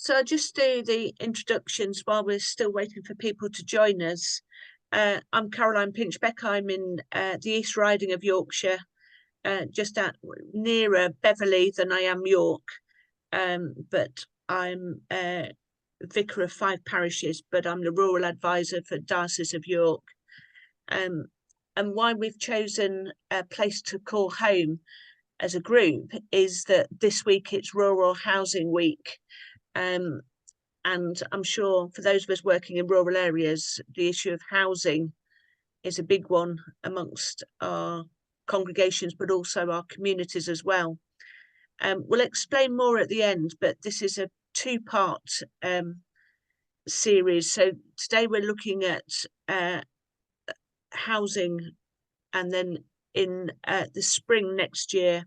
So I'll just do the introductions while we're still waiting for people to join us. I'm Caroline Pinchbeck. I'm in the East Riding of Yorkshire, just nearer Beverley than I am York. But I'm vicar of 5 parishes, but I'm the rural advisor for Diocese of York. And why we've chosen a place to call home as a group is that this week it's Rural Housing Week. And I'm sure for those of us working in rural areas, the issue of housing is a big one amongst our congregations, but also our communities as well. We'll explain more at the end, but this is a 2-part series. So today we're looking at housing, and then in the spring next year,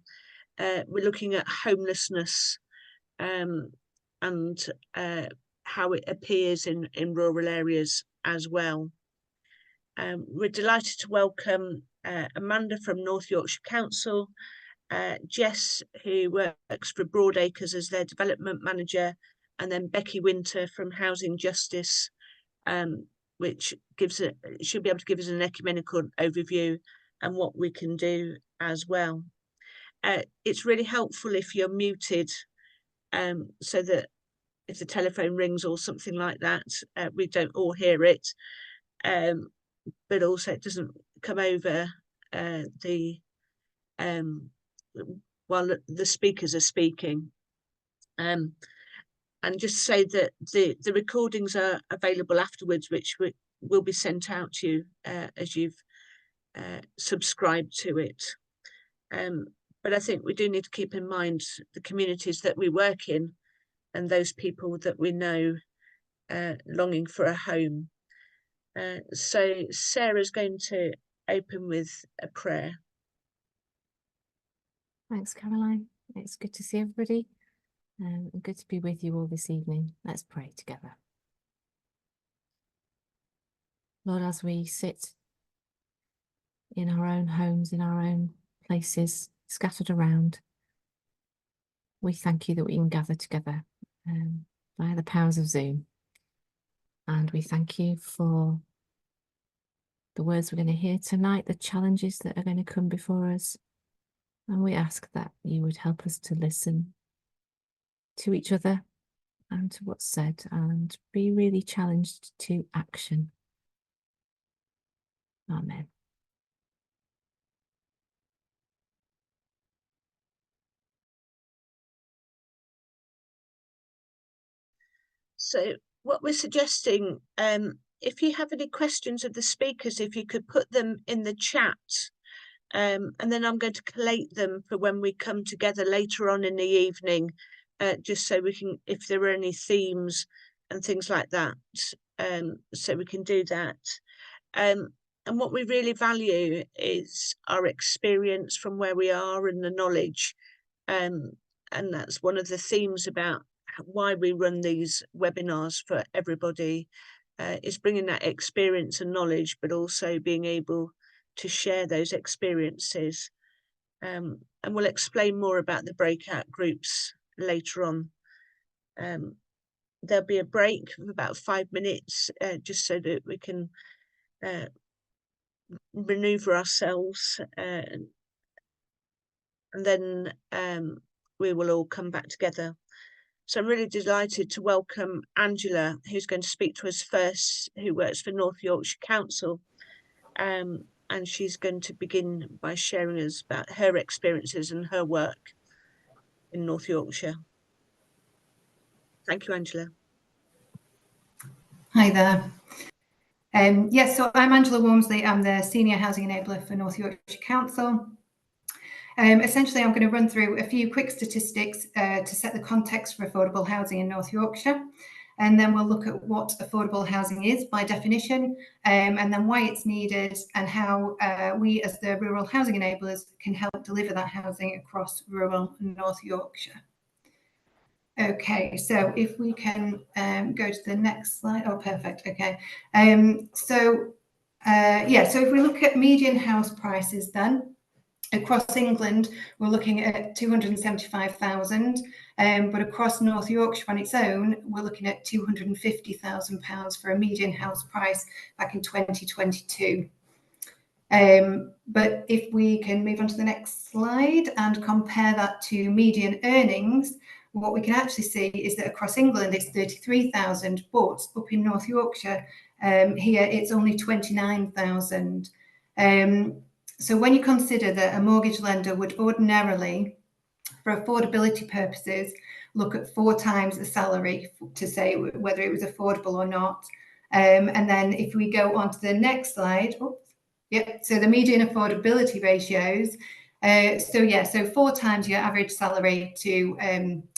we're looking at homelessness and how it appears in rural areas as well. We're delighted to welcome Amanda from North Yorkshire Council, Jess, who works for Broadacres as their development manager, and then Beki Winter from Housing Justice, which she'll be able to give us an ecumenical overview and what we can do as well. It's really helpful if you're muted, so that if the telephone rings or something like that, we don't all hear it, but also it doesn't come over while the speakers are speaking. And just say that the recordings are available afterwards, which will be sent out to you as you've subscribed to it. But I think we do need to keep in mind the communities that we work in and those people that we know longing for a home. So Sarah's going to open with a prayer. Thanks, Caroline. It's good to see everybody. And good to be with you all this evening. Let's pray together. Lord, as we sit in our own homes, in our own places, scattered around, we thank you that we can gather together via the powers of Zoom. And we thank you for the words we're going to hear tonight, the challenges that are going to come before us. And we ask that you would help us to listen to each other and to what's said, and be really challenged to action. Amen. So what we're suggesting, if you have any questions of the speakers, if you could put them in the chat, and then I'm going to collate them for when we come together later on in the evening, just so we can, if there are any themes and things like that, so we can do that. And what we really value is our experience from where we are and the knowledge. And that's one of the themes about why we run these webinars for everybody, is bringing that experience and knowledge, but also being able to share those experiences. And we'll explain more about the breakout groups later on. There'll be a break of about 5 minutes, just so that we can maneuver ourselves, and then we will all come back together. So I'm really delighted to welcome Angela, who's going to speak to us first, who works for North Yorkshire Council. And she's going to begin by sharing us about her experiences and her work in North Yorkshire. Thank you, Angela. Hi there. Yes, so I'm Angela Walmsley. I'm the Senior Housing Enabler for North Yorkshire Council. Essentially, I'm going to run through a few quick statistics to set the context for affordable housing in North Yorkshire. And then we'll look at what affordable housing is by definition, and then why it's needed, and how we as the rural housing enablers can help deliver that housing across rural North Yorkshire. Okay, so if we can go to the next slide. Oh, perfect. Okay. So if we look at median house prices then, Across England, we're looking at 275,000, but across North Yorkshire on its own, we're looking at £250,000 for a median house price back in 2022. But if we can move on to the next slide and compare that to median earnings, what we can actually see is that across England it's 33,000, but up in North Yorkshire, here it's only 29,000. So when you consider that a mortgage lender would ordinarily, for affordability purposes, look at 4 times the salary to say whether it was affordable or not. And then if we go on to the next slide, so the median affordability ratios. So 4 times your average salary to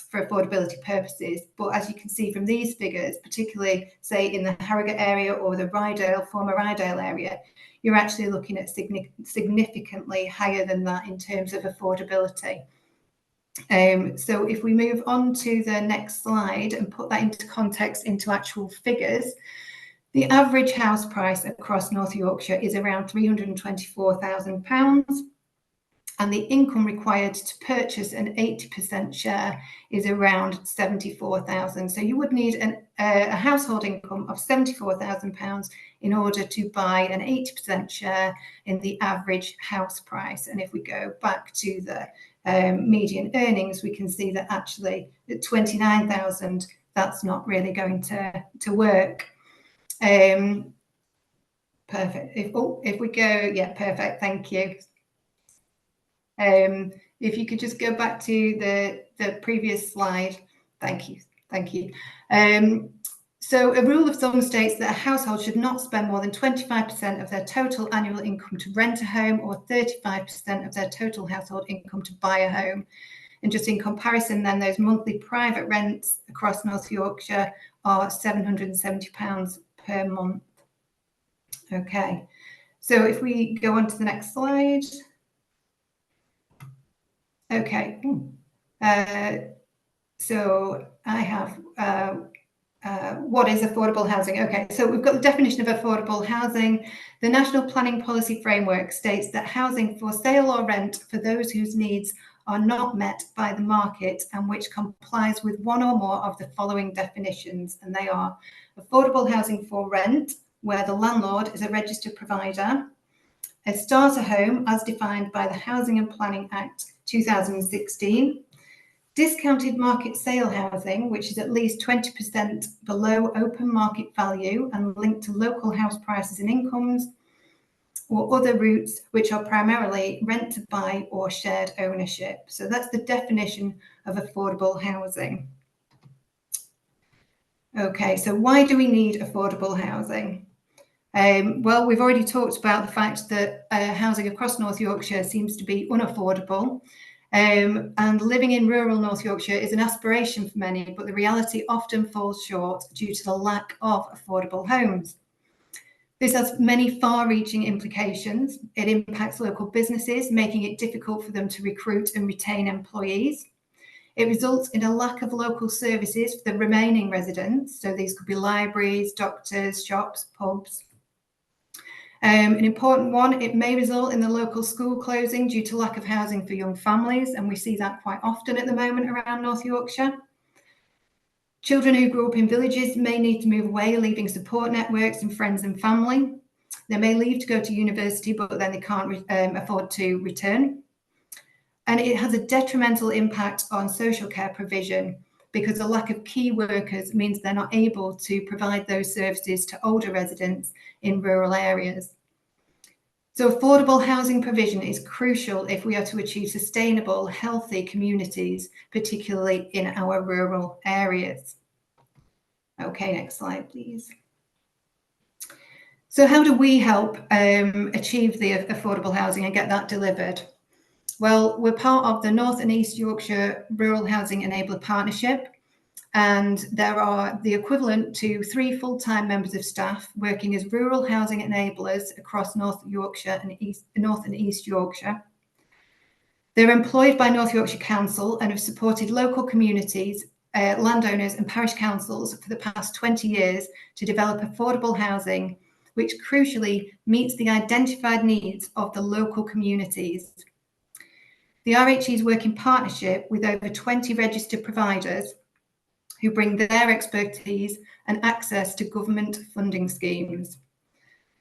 for affordability purposes. But as you can see from these figures, particularly say in the Harrogate area or the former Rydale area, you're actually looking at significantly higher than that in terms of affordability. So if we move on to the next slide and put that into context, into actual figures, the average house price across North Yorkshire is around £324,000, and the income required to purchase an 80% share is around £74,000. So you would need a household income of £74,000 in order to buy an 80% share in the average house price. And if we go back to the median earnings, we can see that actually at 29,000, that's not really going to work. Perfect. If we go, perfect. Thank you. If you could just go back to the previous slide. Thank you. So a rule of thumb states that a household should not spend more than 25% of their total annual income to rent a home or 35% of their total household income to buy a home. And just in comparison, then those monthly private rents across North Yorkshire are £770 per month. Okay, so if we go on to the next slide. Okay, so I have what is affordable housing? Okay, so we've got the definition of affordable housing. The National Planning Policy Framework states that housing for sale or rent for those whose needs are not met by the market and which complies with one or more of the following definitions, and they are affordable housing for rent, where the landlord is a registered provider, a starter home as defined by the Housing and Planning Act 2016, discounted market sale housing, which is at least 20% below open market value and linked to local house prices and incomes, or other routes which are primarily rent to buy or shared ownership. So that's the definition of affordable housing. Okay, so why do we need affordable housing? Well, we've already talked about the fact that housing across North Yorkshire seems to be unaffordable. And living in rural North Yorkshire is an aspiration for many, but the reality often falls short due to the lack of affordable homes. This has many far-reaching implications. It impacts local businesses, making it difficult for them to recruit and retain employees. It results in a lack of local services for the remaining residents. So these could be libraries, doctors, shops, pubs. An important one, it may result in the local school closing due to lack of housing for young families, and we see that quite often at the moment around North Yorkshire. Children who grew up in villages may need to move away, leaving support networks and friends and family. They may leave to go to university, but then they can't afford to return. And it has a detrimental impact on social care provision because the lack of key workers means they're not able to provide those services to older residents in rural areas. So affordable housing provision is crucial if we are to achieve sustainable, healthy communities, particularly in our rural areas. Okay, next slide, please. So how do we help achieve the affordable housing and get that delivered? Well, we're part of the North and East Yorkshire Rural Housing Enabler Partnership, and there are the equivalent to 3 full-time members of staff working as rural housing enablers across North Yorkshire and North and East Yorkshire. They're employed by North Yorkshire Council and have supported local communities, landowners and parish councils for the past 20 years to develop affordable housing, which crucially meets the identified needs of the local communities. The RHEs work in partnership with over 20 registered providers who bring their expertise and access to government funding schemes.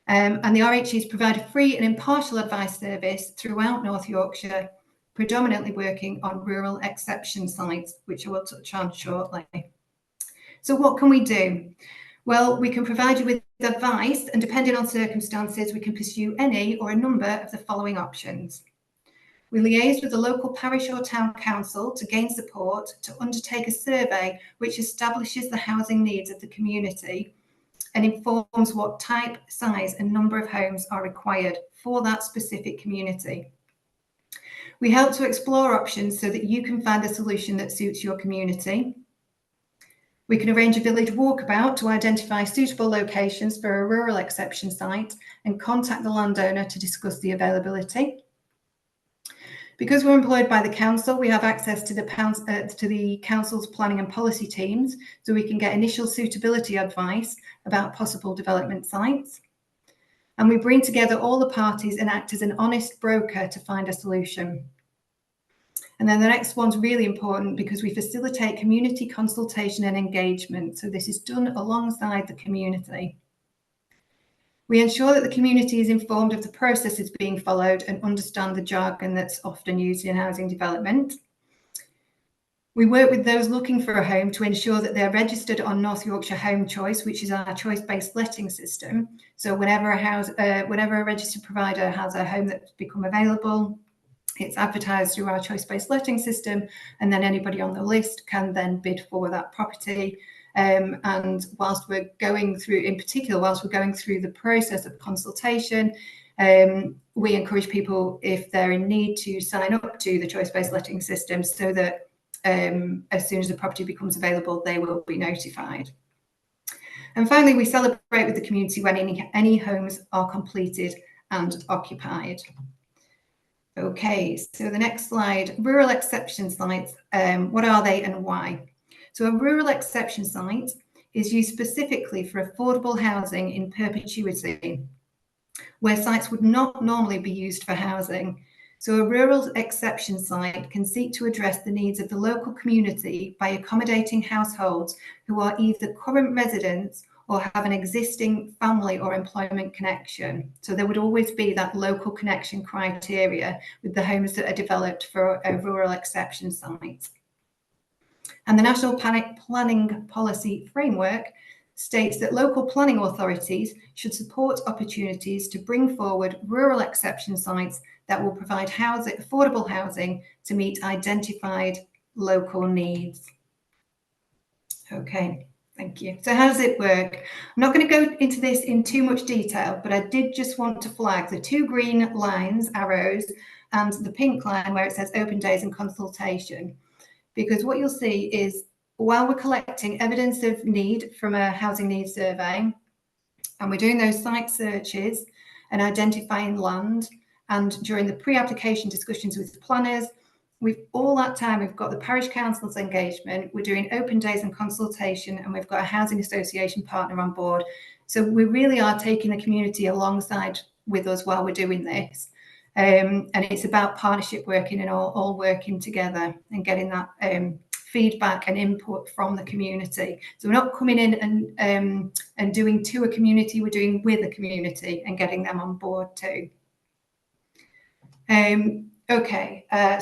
And the RHEs provide a free and impartial advice service throughout North Yorkshire, predominantly working on rural exception sites, which I will touch on shortly. So what can we do? Well, we can provide you with advice, and depending on circumstances, we can pursue any or a number of the following options. We liaise with the local parish or town council to gain support to undertake a survey which establishes the housing needs of the community and informs what type, size and number of homes are required for that specific community. We help to explore options so that you can find a solution that suits your community. We can arrange a village walkabout to identify suitable locations for a rural exception site and contact the landowner to discuss the availability. Because we're employed by the council, we have access to the council's planning and policy teams, so we can get initial suitability advice about possible development sites. And we bring together all the parties and act as an honest broker to find a solution. And then the next one's really important because we facilitate community consultation and engagement. So this is done alongside the community. We ensure that the community is informed of the processes being followed and understand the jargon that's often used in housing development. We work with those looking for a home to ensure that they're registered on North Yorkshire Home Choice, which is our choice-based letting system. So whenever a registered provider has a home that's become available, it's advertised through our choice-based letting system, and then anybody on the list can then bid for that property. And whilst we're going through the process of consultation, we encourage people, if they're in need, to sign up to the choice-based letting system so that as soon as the property becomes available, they will be notified. And finally, we celebrate with the community when any homes are completed and occupied. Okay, so the next slide, rural exception sites, what are they and why? So a rural exception site is used specifically for affordable housing in perpetuity, where sites would not normally be used for housing. So a rural exception site can seek to address the needs of the local community by accommodating households who are either current residents or have an existing family or employment connection. So there would always be that local connection criteria with the homes that are developed for a rural exception site. And the National Planning Policy Framework states that local planning authorities should support opportunities to bring forward rural exception sites that will provide affordable housing to meet identified local needs. Okay, thank you. So how does it work? I'm not going to go into this in too much detail, but I did just want to flag the two green lines, arrows, and the pink line where it says open days and consultation. Because what you'll see is while we're collecting evidence of need from a housing needs survey, and we're doing those site searches and identifying land, and during the pre-application discussions with the planners, all that time we've got the parish council's engagement, we're doing open days and consultation, and we've got a housing association partner on board. So we really are taking the community alongside with us while we're doing this. And it's about partnership working and all working together and getting that feedback and input from the community. So we're not coming in and doing to a community, we're doing with a community and getting them on board too.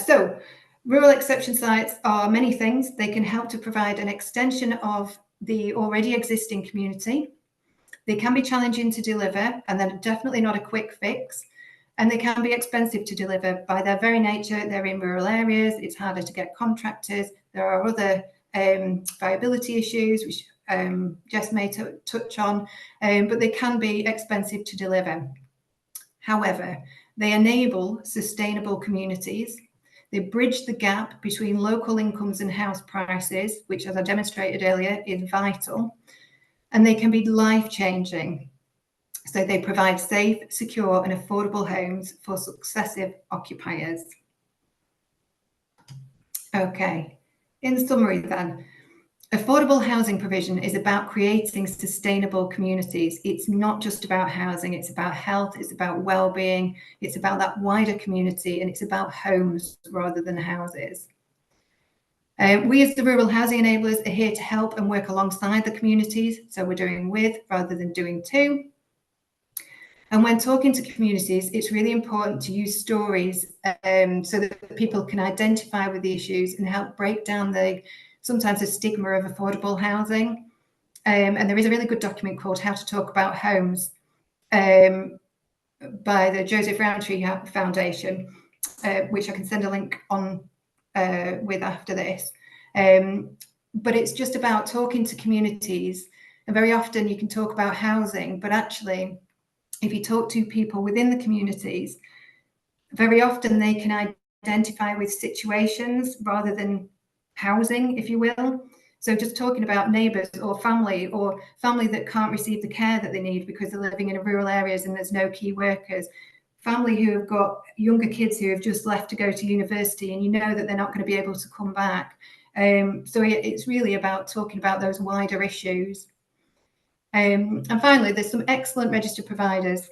So rural exception sites are many things. They can help to provide an extension of the already existing community. They can be challenging to deliver, and they're definitely not a quick fix. And they can be expensive to deliver by their very nature. They're in rural areas. It's harder to get contractors. There are other viability issues, which Jess may touch on, but they can be expensive to deliver. However, they enable sustainable communities. They bridge the gap between local incomes and house prices, which, as I demonstrated earlier, is vital. And they can be life-changing. So they provide safe, secure and affordable homes for successive occupiers. Okay, in summary then, Affordable housing provision is about creating sustainable communities. It's not just about housing, it's about health, it's about well-being, it's about that wider community, and it's about homes rather than houses. We as the Rural Housing Enablers are here to help and work alongside the communities, so we're doing with rather than doing to. And when talking to communities, it's really important to use stories so that people can identify with the issues and help break down sometimes the stigma of affordable housing. And there is a really good document called How to Talk About Homes by the Joseph Rowntree Foundation, which I can send a link on with after this. But it's just about talking to communities. And very often you can talk about housing, but actually, if you talk to people within the communities, very often they can identify with situations rather than housing, if you will. So just talking about neighbours or family that can't receive the care that they need because they're living in rural areas and there's no key workers, family who have got younger kids who have just left to go to university and you know that they're not going to be able to come back. So it's really about talking about those wider issues. And finally, there's some excellent registered providers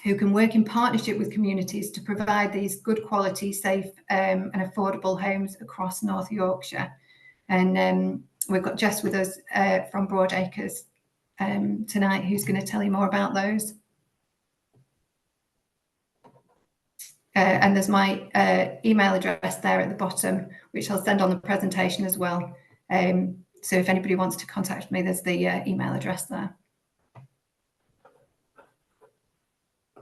who can work in partnership with communities to provide these good quality, safe and affordable homes across North Yorkshire. And we've got Jess with us from Broadacres tonight, who's going to tell you more about those. And there's my email address there at the bottom, which I'll send on the presentation as well. So if anybody wants to contact me, there's the email address there.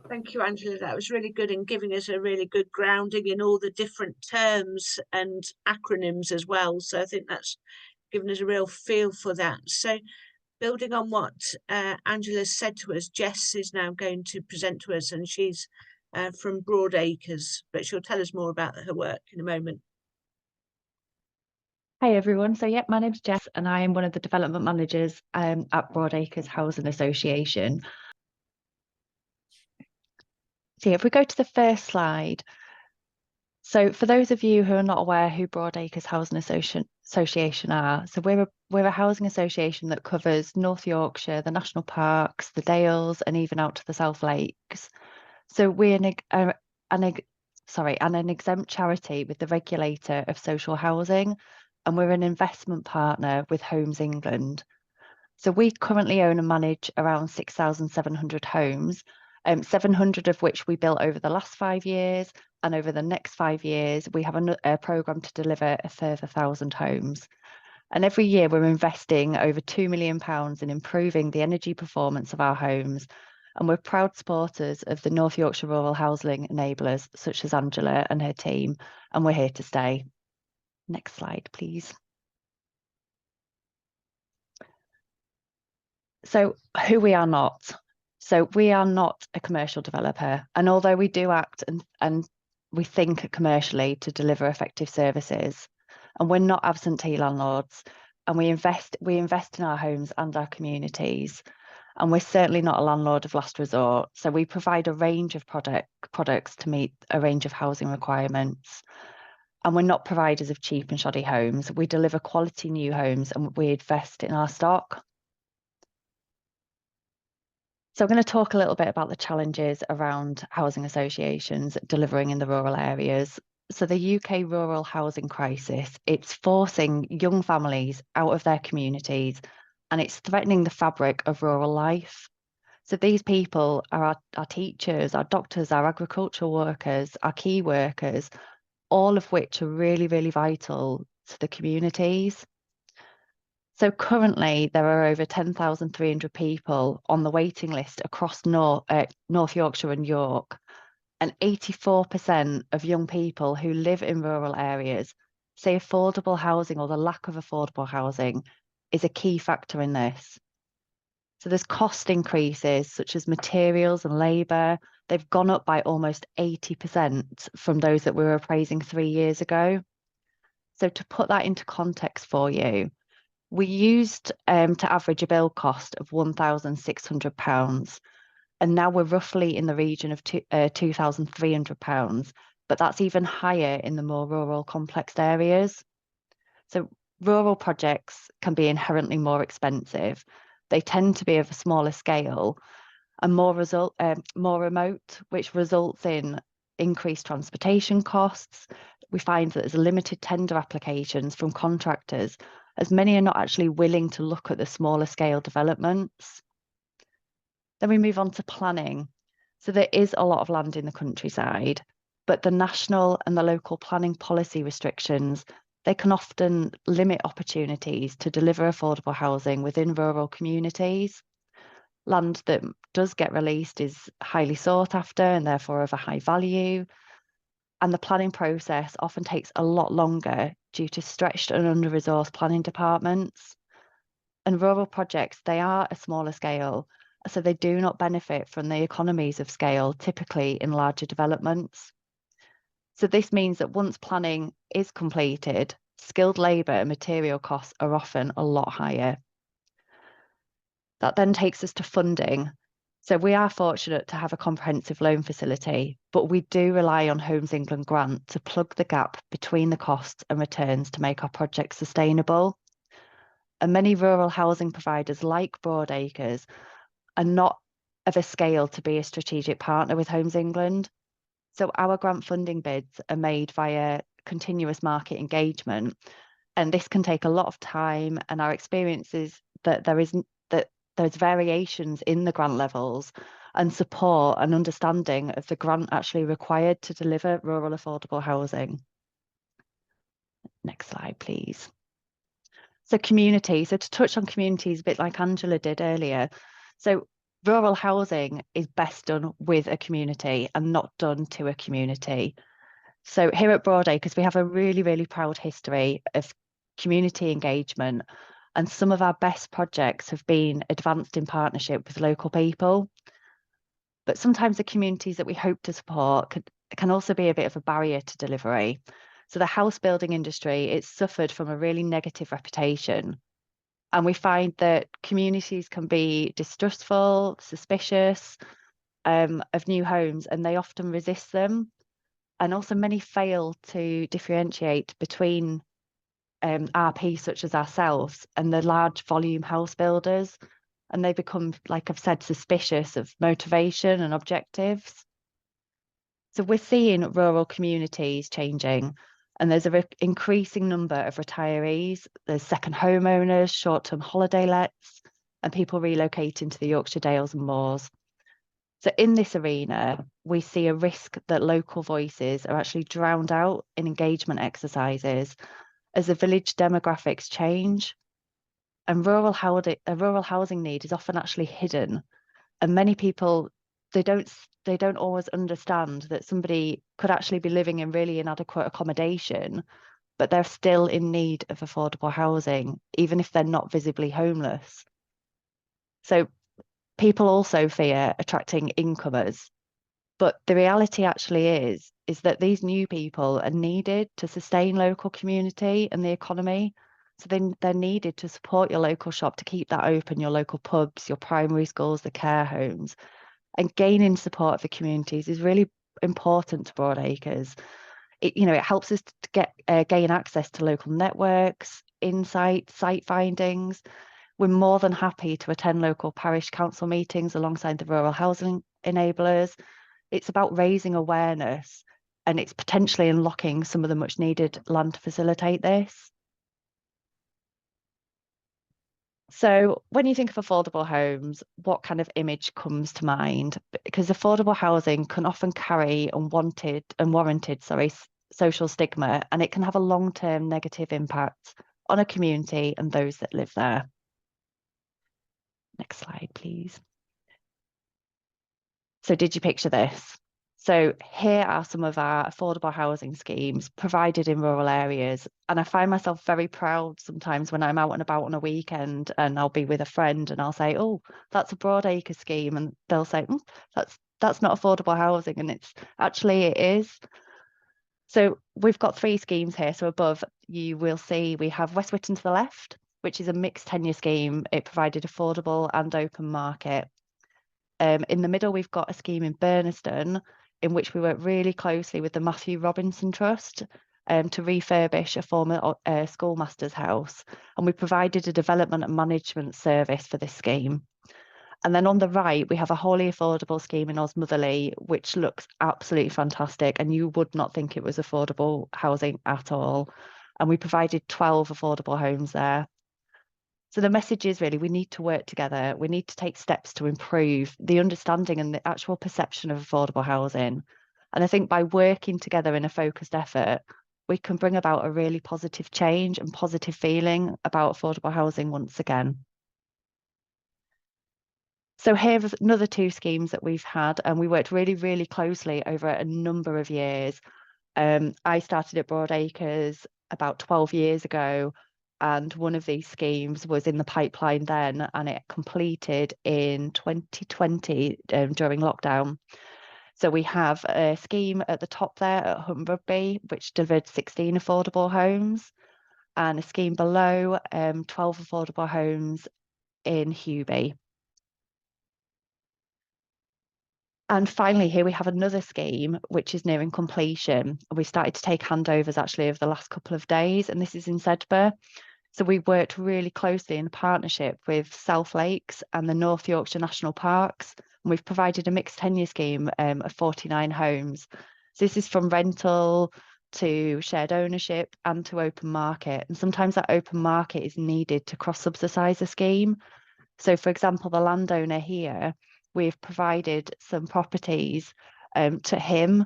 Thank you, Angela. That was really good in giving us a really good grounding in all the different terms and acronyms as well. So I think that's given us a real feel for that. So building on what Angela said to us, Jess is now going to present to us, and she's from Broadacres, but she'll tell us more about her work in a moment. Hi everyone, so my name's Jess and I am one of the development managers at Broadacres Housing Association. So if we go to the first slide, so for those of you who are not aware who Broadacres Housing Association are, so we're a housing association that covers North Yorkshire, the national parks, the Dales and even out to the South Lakes. So we're an exempt charity with the regulator of social housing, and we're an investment partner with Homes England. So we currently own and manage around 6,700 homes, 700 of which we built over the last 5 years, and over the next 5 years, we have a programme to deliver a further 1,000 homes. And every year we're investing over £2 million in improving the energy performance of our homes. And we're proud supporters of the North Yorkshire Rural Housing Enablers, such as Angela and her team, and we're here to stay. Next slide, please. So who we are not. So we are not a commercial developer. And although we do act and we think commercially to deliver effective services, and we're not absentee landlords, and we invest in our homes and our communities. And we're certainly not a landlord of last resort. So we provide a range of products to meet a range of housing requirements. And we're not providers of cheap and shoddy homes. We deliver quality new homes and we invest in our stock. So I'm going to talk a little bit about the challenges around housing associations delivering in the rural areas. So the UK rural housing crisis, it's forcing young families out of their communities and it's threatening the fabric of rural life. So these people are our teachers, our doctors, our agricultural workers, our key workers, all of which are really, really vital to the communities. So currently there are over 10,300 people on the waiting list across North Yorkshire and York, and 84% of young people who live in rural areas say affordable housing or the lack of affordable housing is a key factor in this. So there's cost increases such as materials and labour. They've gone up by almost 80% from those that we were appraising 3 years ago. So to put that into context for you, we used to average a build cost of £1,600, and now we're roughly in the region of £2,300, but that's even higher in the more rural complex areas. So rural projects can be inherently more expensive. They tend to be of a smaller scale and more remote, which results in increased transportation costs. We find that there's limited tender applications from contractors, as many are not actually willing to look at the smaller scale developments. Then we move on to planning. So there is a lot of land in the countryside, but the national and the local planning policy restrictions, they can often limit opportunities to deliver affordable housing within rural communities. Land that does get released is highly sought after and therefore of a high value. And the planning process often takes a lot longer due to stretched and under-resourced planning departments. And rural projects, they are a smaller scale, so they do not benefit from the economies of scale typically in larger developments. So this means that once planning is completed, skilled labour and material costs are often a lot higher. That then takes us to funding. So we are fortunate to have a comprehensive loan facility, but we do rely on Homes England grant to plug the gap between the costs and returns to make our projects sustainable. And many rural housing providers like Broadacres are not of a scale to be a strategic partner with Homes England. So our grant funding bids are made via continuous market engagement, and this can take a lot of time, and our experience is that there's variations in the grant levels and support and understanding of the grant actually required to deliver rural affordable housing. Next slide, please. So community, so to touch on communities a bit like Angela did earlier. So rural housing is best done with a community and not done to a community. So here at Broadacres, we have a really, really proud history of community engagement, and some of our best projects have been advanced in partnership with local people. But sometimes the communities that we hope to support can also be a bit of a barrier to delivery. So the house building industry, it's suffered from a really negative reputation. And we find that communities can be distrustful, suspicious of new homes, and they often resist them. And also many fail to differentiate between RPs such as ourselves and the large volume house builders. And they become, like I've said, suspicious of motivation and objectives. So we're seeing rural communities changing, and there's an increasing number of retirees, there's second homeowners, short-term holiday lets, and people relocating to the Yorkshire Dales and Moors. So in this arena, we see a risk that local voices are actually drowned out in engagement exercises as the village demographics change. And a rural housing need is often actually hidden. And many people, they don't always understand that somebody could actually be living in really inadequate accommodation, but they're still in need of affordable housing, even if they're not visibly homeless. So people also fear attracting incomers, but the reality actually is that these new people are needed to sustain local community and the economy. So they're needed to support your local shop, to keep that open, your local pubs, your primary schools, the care homes. And gaining support of the communities is really important to Broadacres. It helps us to gain access to local networks, insights, site findings. We're more than happy to attend local parish council meetings alongside the rural housing enablers. It's about raising awareness, and it's potentially unlocking some of the much needed land to facilitate this. So when you think of affordable homes, what kind of image comes to mind? Because affordable housing can often carry unwanted and warranted, social stigma, and it can have a long-term negative impact on a community and those that live there. Next slide, please. So did you picture this? So here are some of our affordable housing schemes provided in rural areas. And I find myself very proud sometimes when I'm out and about on a weekend and I'll be with a friend and I'll say, oh, that's a Broadacre scheme. And they'll say, that's not affordable housing. And it's actually, it is. So we've got 3 schemes here. So above you will see we have West Witton to the left, which is a mixed tenure scheme. It provided affordable and open market. In the middle, we've got a scheme in Burniston in which we work really closely with the Matthew Robinson Trust, to refurbish a former schoolmaster's house, and we provided a development and management service for this scheme. And then on the right, we have a wholly affordable scheme in Osmotherley, which looks absolutely fantastic, and you would not think it was affordable housing at all. And we provided 12 affordable homes there. So the message is really we need to work together. We need to take steps to improve the understanding and the actual perception of affordable housing. And I think by working together in a focused effort, we can bring about a really positive change and positive feeling about affordable housing once again. So here are another 2 schemes that we've had, and we worked really, really closely over a number of years. I started at Broadacres about 12 years ago, and one of these schemes was in the pipeline then, and it completed in 2020 during lockdown. So we have a scheme at the top there at Hulme, which delivered 16 affordable homes, and a scheme below, 12 affordable homes in Hulme. And finally, here we have another scheme, which is nearing completion. We started to take handovers actually over the last couple of days, and this is in Sedbergh. So we worked really closely in partnership with South Lakes and the North Yorkshire National Parks. And we've provided a mixed tenure scheme of 49 homes. So this is from rental to shared ownership and to open market. And sometimes that open market is needed to cross-subsidise a scheme. So for example, the landowner here, we've provided some properties to him,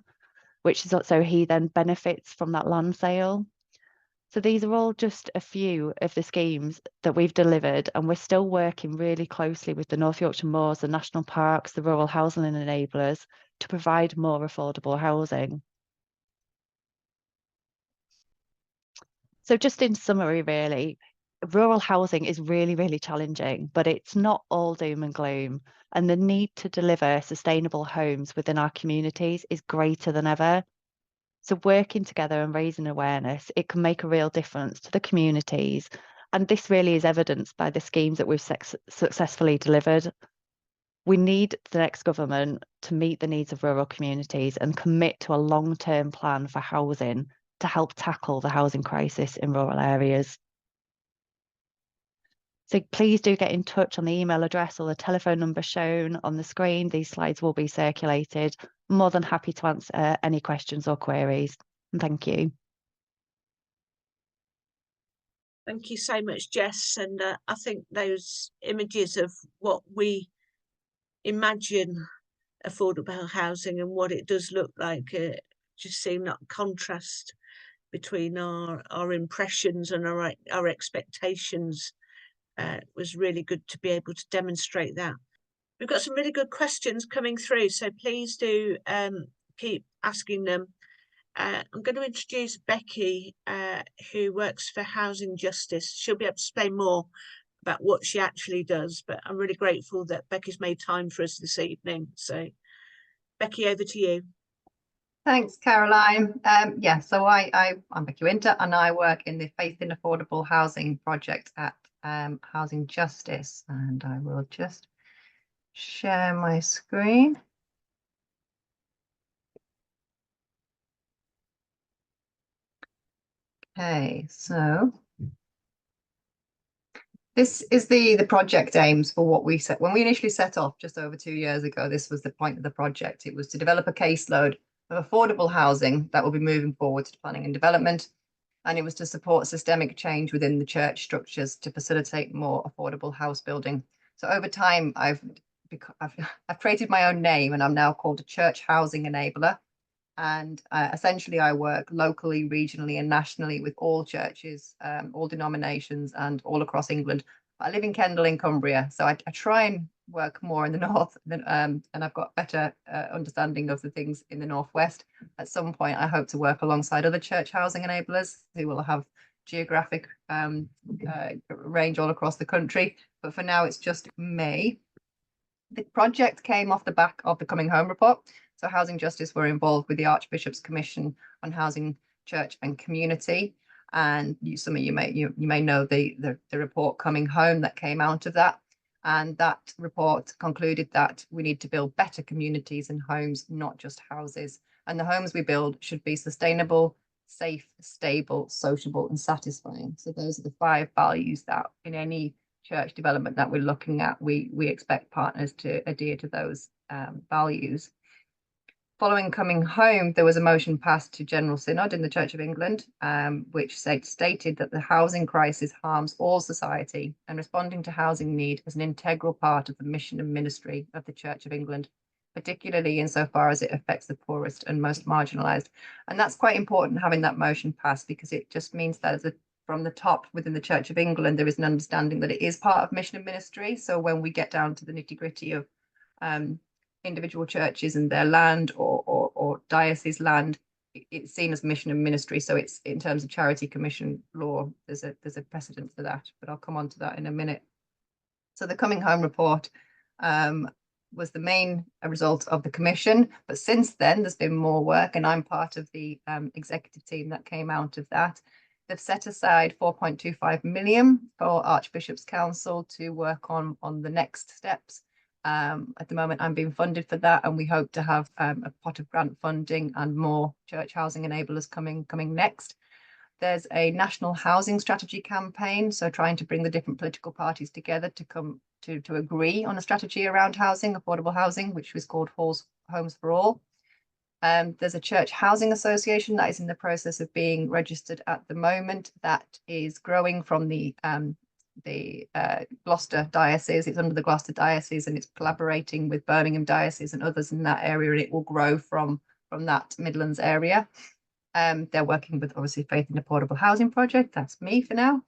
which is also he then benefits from that land sale. So these are all just a few of the schemes that we've delivered, and we're still working really closely with the North Yorkshire Moors, the national parks, the rural housing enablers to provide more affordable housing. So just in summary, really, rural housing is really, really challenging, but it's not all doom and gloom. And the need to deliver sustainable homes within our communities is greater than ever. So working together and raising awareness, it can make a real difference to the communities. And this really is evidenced by the schemes that we've successfully delivered. We need the next government to meet the needs of rural communities and commit to a long-term plan for housing to help tackle the housing crisis in rural areas. So please do get in touch on the email address or the telephone number shown on the screen. These slides will be circulated. More than happy to answer any questions or queries. And thank you. Thank you so much, Jess. And I think those images of what we imagine affordable housing and what it does look like just seem that contrast between our impressions and our expectations. Was really good to be able to demonstrate that. We've got some really good questions coming through, so please do keep asking them. I'm going to introduce Beki, who works for Housing Justice. She'll be able to explain more about what she actually does, but I'm really grateful that Beki's made time for us this evening. So Beki, over to you. Thanks, Caroline. So I'm Beki Winter, and I work in the Faith in Affordable Housing project at Housing Justice, and I will just share my screen. Okay, so this is the project aims for what we set when we initially set off just over 2 years ago. This was the point of the project. It was to develop a caseload of affordable housing that will be moving forward to planning and development, and it was to support systemic change within the church structures to facilitate more affordable house building. So over time, I've created my own name, and I'm now called a church housing enabler. And essentially, I work locally, regionally, and nationally with all churches, all denominations, and all across England. I live in Kendal in Cumbria, so I try and work more in the north, and I've got better understanding of the things in the northwest. At some point, I hope to work alongside other church housing enablers who will have geographic range all across the country. But for now, it's just me. The project came off the back of the Coming Home report. So Housing Justice were involved with the Archbishop's Commission on Housing, Church and Community. And some of you may know the report Coming Home that came out of that. And that report concluded that we need to build better communities and homes, not just houses. And the homes we build should be sustainable, safe, stable, sociable, and satisfying. So those are the 5 values that in any church development that we're looking at, we expect partners to adhere to those values. Following Coming Home, there was a motion passed to General Synod in the Church of England, which stated that the housing crisis harms all society, and responding to housing need is an integral part of the mission and ministry of the Church of England, particularly insofar as it affects the poorest and most marginalised. And that's quite important, having that motion passed, because it just means that from the top within the Church of England, there is an understanding that it is part of mission and ministry. So when we get down to the nitty-gritty of individual churches and their land or diocese land, it's seen as mission and ministry. So it's, in terms of charity commission law, there's a precedent for that, but I'll come on to that in a minute. So the Coming Home report was the main result of the commission, but since then there's been more work, and I'm part of the executive team that came out of that. They've set aside 4.25 million for Archbishop's Council to work on the next steps. At the moment, I'm being funded for that, and we hope to have a pot of grant funding and more church housing enablers coming next. There's a national housing strategy campaign, so trying to bring the different political parties together to come to agree on a strategy around housing, affordable housing, which was called Homes for All. There's a church housing association that is in the process of being registered at the moment, that is growing from the Gloucester diocese. It's under the Gloucester diocese, and it's collaborating with Birmingham diocese and others in that area, and it will grow from that Midlands area. They're working with, obviously, Faith in Affordable Housing Project, that's me for now,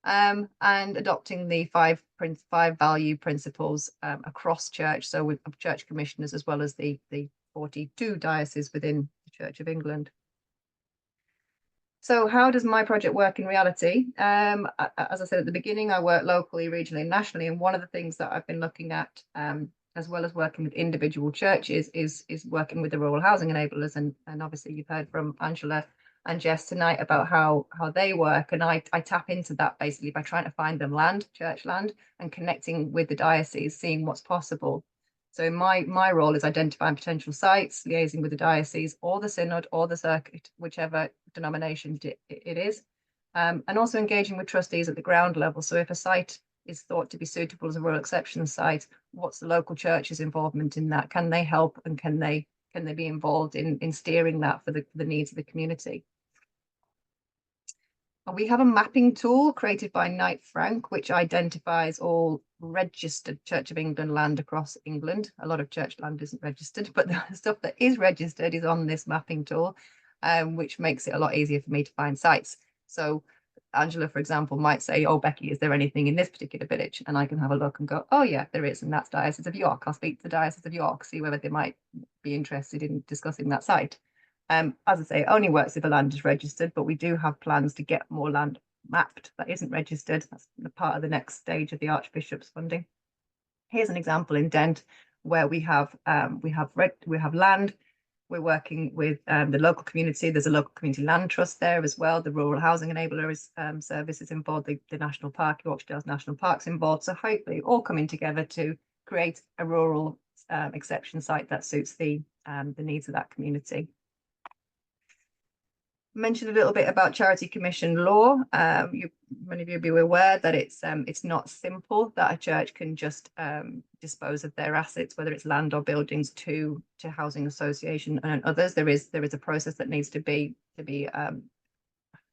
and adopting the 5 value principles across church, so with church commissioners as well as the 42 dioceses within the Church of England. So how does my project work in reality? As I said at the beginning, I work locally, regionally, and nationally, and one of the things that I've been looking at, as well as working with individual churches, is working with the rural housing enablers, and obviously you've heard from Angela and Jess tonight about how they work, and I tap into that basically by trying to find them land, church land, and connecting with the diocese, seeing what's possible. So my role is identifying potential sites, liaising with the diocese or the synod or the circuit, whichever denomination it is, and also engaging with trustees at the ground level. So if a site is thought to be suitable as a rural exception site, what's the local church's involvement in that? Can they help, and can they be involved in steering that for the needs of the community? We have a mapping tool created by Knight Frank, which identifies all registered Church of England land across England. A lot of church land isn't registered, but the stuff that is registered is on this mapping tool, which makes it a lot easier for me to find sites. So Angela, for example, might say, oh, Beki, is there anything in this particular village? And I can have a look and go, oh yeah, there is, and that's Diocese of York. I'll speak to the Diocese of York, see whether they might be interested in discussing that site. As I say, it only works if the land is registered, but we do have plans to get more land mapped that isn't registered. That's part of the next stage of the Archbishop's funding. Here's an example in Dent where we have land. We're working with the local community. There's a local community land trust there as well. The rural housing enabler service is involved. The national park, Yorkshire National Park's involved. So hopefully all coming together to create a rural exception site that suits the needs of that community. Mentioned a little bit about charity commission law. Many of you will be aware that it's not simple that a church can just dispose of their assets, whether it's land or buildings, to housing association and others. There is a process that needs to be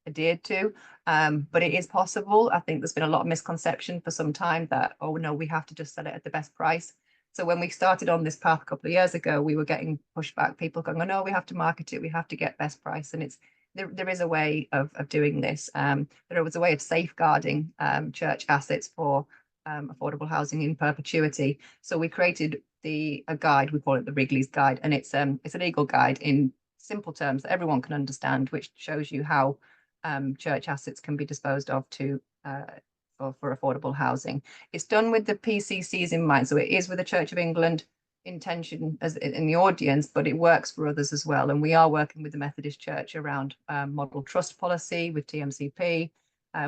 adhered to, but it is possible. I think there's been a lot of misconception for some time that, oh no, we have to just sell it at the best price. So when we started on this path a couple of years ago, we were getting pushback, people going, oh no, we have to market it, we have to get best price. And there is a way of doing this. There was a way of safeguarding church assets for affordable housing in perpetuity. So we created a guide, we call it the Wrigley's Guide, and it's a legal guide in simple terms that everyone can understand, which shows you how church assets can be disposed of for affordable housing. It's done with the PCCs in mind, so it is with the Church of England intention as in the audience, but it works for others as well. And we are working with the Methodist Church around model trust policy with TMCP,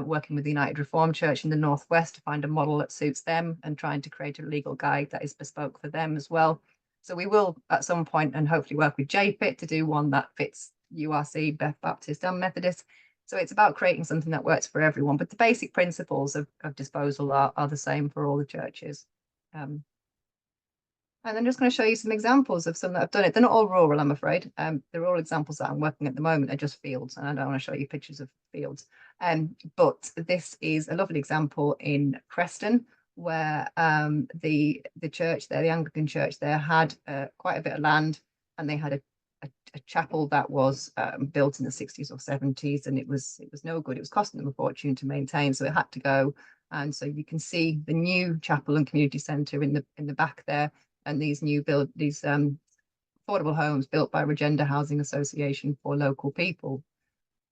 working with the United Reformed Church in the Northwest to find a model that suits them, and trying to create a legal guide that is bespoke for them as well. So we will at some point, and hopefully work with JPIT to do one that fits URC, Beth Baptist and Methodist. So it's about creating something that works for everyone, but the basic principles of disposal are the same for all the churches. And I'm just going to show you some examples of some that have done it. They're not all rural, I'm afraid. They're all examples that I'm working at the moment. They're just fields, and I don't want to show you pictures of fields. But this is a lovely example in Preston, where the church there, the Anglican church there, had quite a bit of land, and they had a chapel that was built in the 60s or 70s, and it was no good. It was costing them a fortune to maintain, so it had to go. And so you can see the new chapel and community centre in the back there, and these affordable homes built by Revd Housing Association for local people.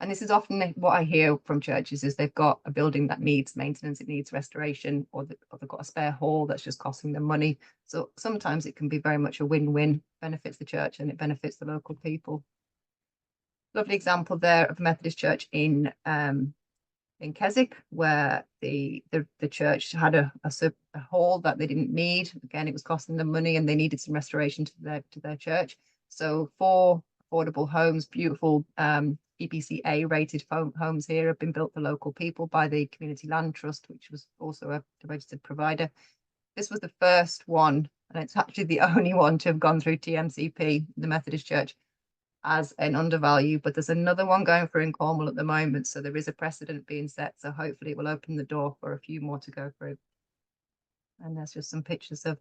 And this is often what I hear from churches, is they've got a building that needs maintenance, it needs restoration, or they've got a spare hall that's just costing them money. So sometimes it can be very much a win-win, benefits the church and it benefits the local people. Lovely example there of a Methodist church in Keswick, where the church had a hall that they didn't need. Again, it was costing them money, and they needed some restoration to their church. So 4 affordable homes, beautiful EPC rated homes here, have been built for local people by the Community Land Trust, which was also a registered provider. This was the first one, and it's actually the only one to have gone through TMCP, the Methodist Church, as an undervalue, but there's another one going through in Cornwall at the moment, so there is a precedent being set, so hopefully it will open the door for a few more to go through. And there's just some pictures of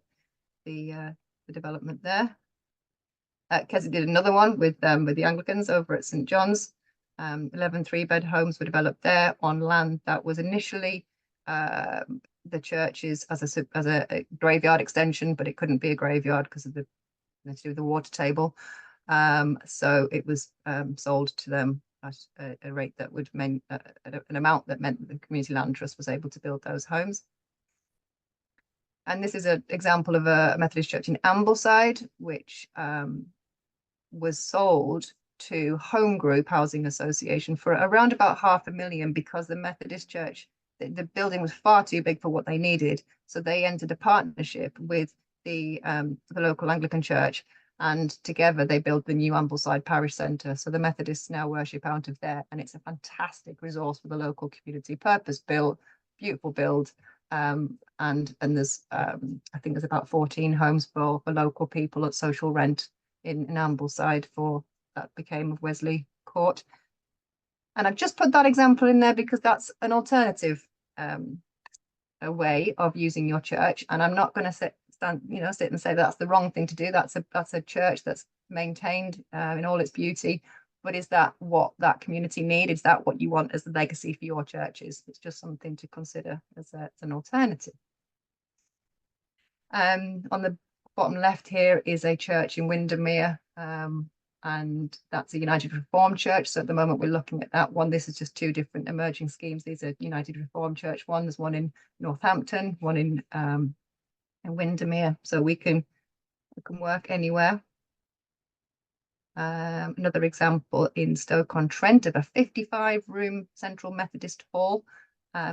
the development there. Keswick did another one with the Anglicans over at St John's. 11 3-bed homes were developed there on land that was initially the church's as a graveyard extension, but it couldn't be a graveyard because of to do with the water table. So it was sold to them at a rate that would mean an amount that meant that the Community Land Trust was able to build those homes. And this is an example of a Methodist church in Ambleside, which was sold to Home Group Housing Association for around about $500,000, because the Methodist church, the building was far too big for what they needed. So they entered a partnership with the local Anglican church, and together they built the new Ambleside Parish Centre. So the Methodists now worship out of there, and it's a fantastic resource for the local community, purpose built, beautiful build. And there's I think there's about 14 homes for local people at social rent in Ambleside for that became of Wesley Court. And I've just put that example in there because that's an alternative a way of using your church. And I'm not going to sit and say that's the wrong thing to do. That's a church that's maintained in all its beauty. But is that what that community need? Is that what you want as the legacy for your churches? It's just something to consider as an alternative. On the bottom left here is a church in Windermere, and that's a United Reformed Church. So at the moment we're looking at that one. This is just 2 different emerging schemes. These are United Reformed Church one. There's one in Northampton, one in Windermere. So we can work anywhere. Another example in Stoke-on-Trent of a 55-room Central Methodist Hall,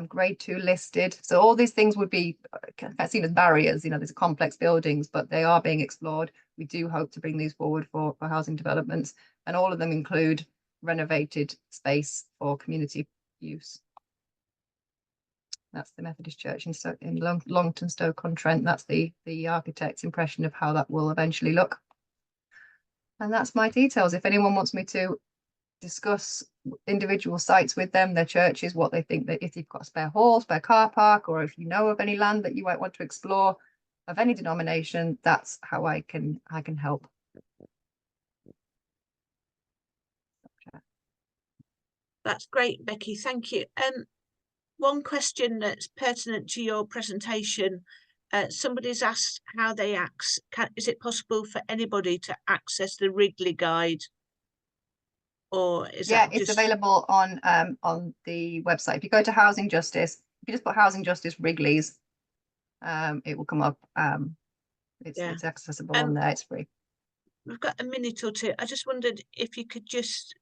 grade 2 listed. So all these things would be seen as barriers. These are complex buildings, but they are being explored. We do hope to bring these forward for housing developments, and all of them include renovated space for community use. That's the Methodist Church in Longton, Stoke-on-Trent. That's the architect's impression of how that will eventually look. And that's my details. If anyone wants me to discuss individual sites with them, their churches, what they think, that if you've got a spare hall, spare car park, or if you know of any land that you might want to explore of any denomination, that's how I can help. That's great, Beki. Thank you. One question that's pertinent to your presentation. Somebody's asked how they is it possible for anybody to access the Wrigley guide? Or is that it's available on the website. If you go to Housing Justice, if you just put Housing Justice Wrigley's, it will come up. It's accessible on there. It's free. We've got a minute or two. I just wondered if you could just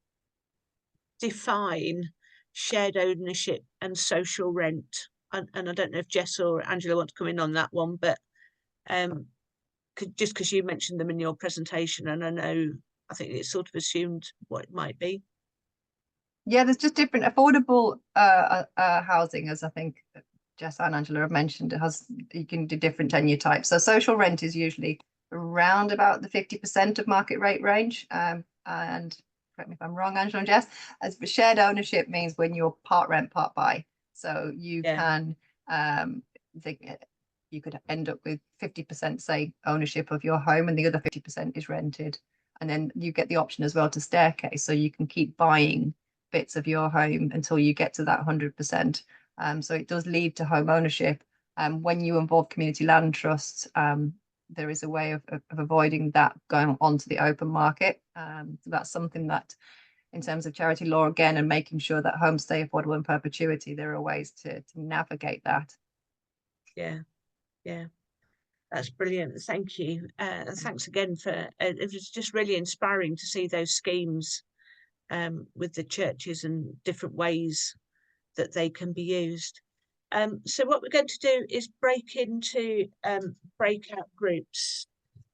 define shared ownership and social rent. And I don't know if Jess or Angela want to come in on that one, but just because you mentioned them in your presentation, and I I think it's sort of assumed what it might be. Yeah, there's just different affordable housing, as I think Jess and Angela have mentioned. You can do different tenure types. So social rent is usually around about the 50% of market rate range. And correct me if I'm wrong, Angela and Jess, as shared ownership means when you're part rent, part buy. So you can you could end up with 50%, say, ownership of your home, and the other 50% is rented. And then you get the option as well to staircase, so you can keep buying bits of your home until you get to that 100%. So it does lead to home ownership. When you involve community land trusts, there is a way of avoiding that going onto the open market. So that's something that, in terms of charity law, again, and making sure that homes stay affordable in perpetuity, there are ways to navigate that. Yeah, that's brilliant. Thank you. And thanks again for it was just really inspiring to see those schemes with the churches and different ways that they can be used. So what we're going to do is break into breakout groups.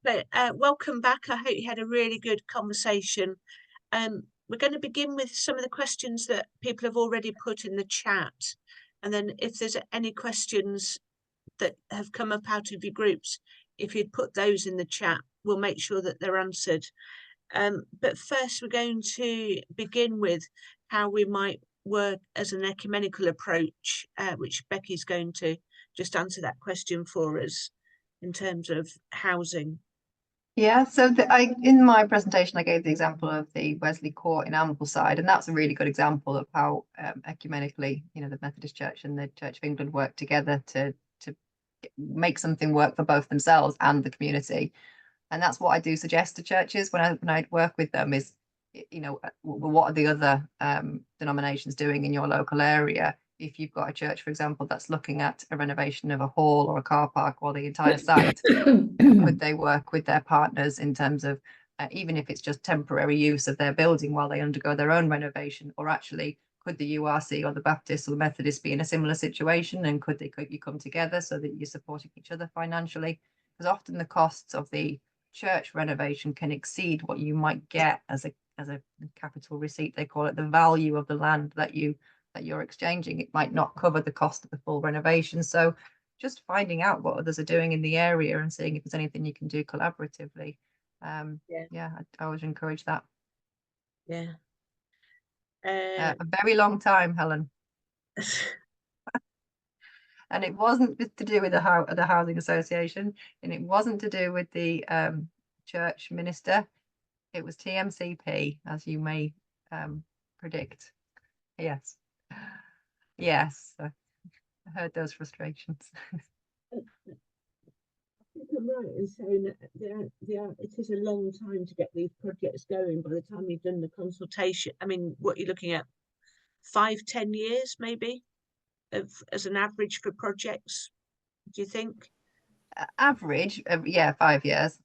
But welcome back. I hope you had a really good conversation. We're going to begin with some of the questions that people have already put in the chat. And then if there's any questions that have come up out of your groups, if you'd put those in the chat, we'll make sure that they're answered. But first, we're going to begin with how we might work as an ecumenical approach, which Beki's going to just answer that question for us in terms of housing. Yeah, so in my presentation, I gave the example of the Wesley Court in Ambleside, and that's a really good example of how ecumenically, the Methodist Church and the Church of England work together to make something work for both themselves and the community. And that's what I do suggest to churches when I work with them is, what are the other denominations doing in your local area? If you've got a church, for example, that's looking at a renovation of a hall or a car park or the entire site, could they work with their partners in terms of, even if it's just temporary use of their building while they undergo their own renovation, or actually could the URC or the Baptist or the Methodist be in a similar situation, and could you come together so that you're supporting each other financially? Because often the costs of the church renovation can exceed what you might get as a capital receipt, they call it, the value of the land that you're exchanging. It might not cover the cost of the full renovation. So just finding out what others are doing in the area and seeing if there's anything you can do collaboratively. I always encourage that. A very long time, Helen. And it wasn't to do with the housing association, and it wasn't to do with the church minister. It was TMCP, as you may predict. Yes. I heard those frustrations. I think I'm right in saying that it is a long time to get these projects going. By the time you've done the consultation, I mean, what you're looking at, 5-10 years maybe as an average for projects, do you think? Average, 5 years.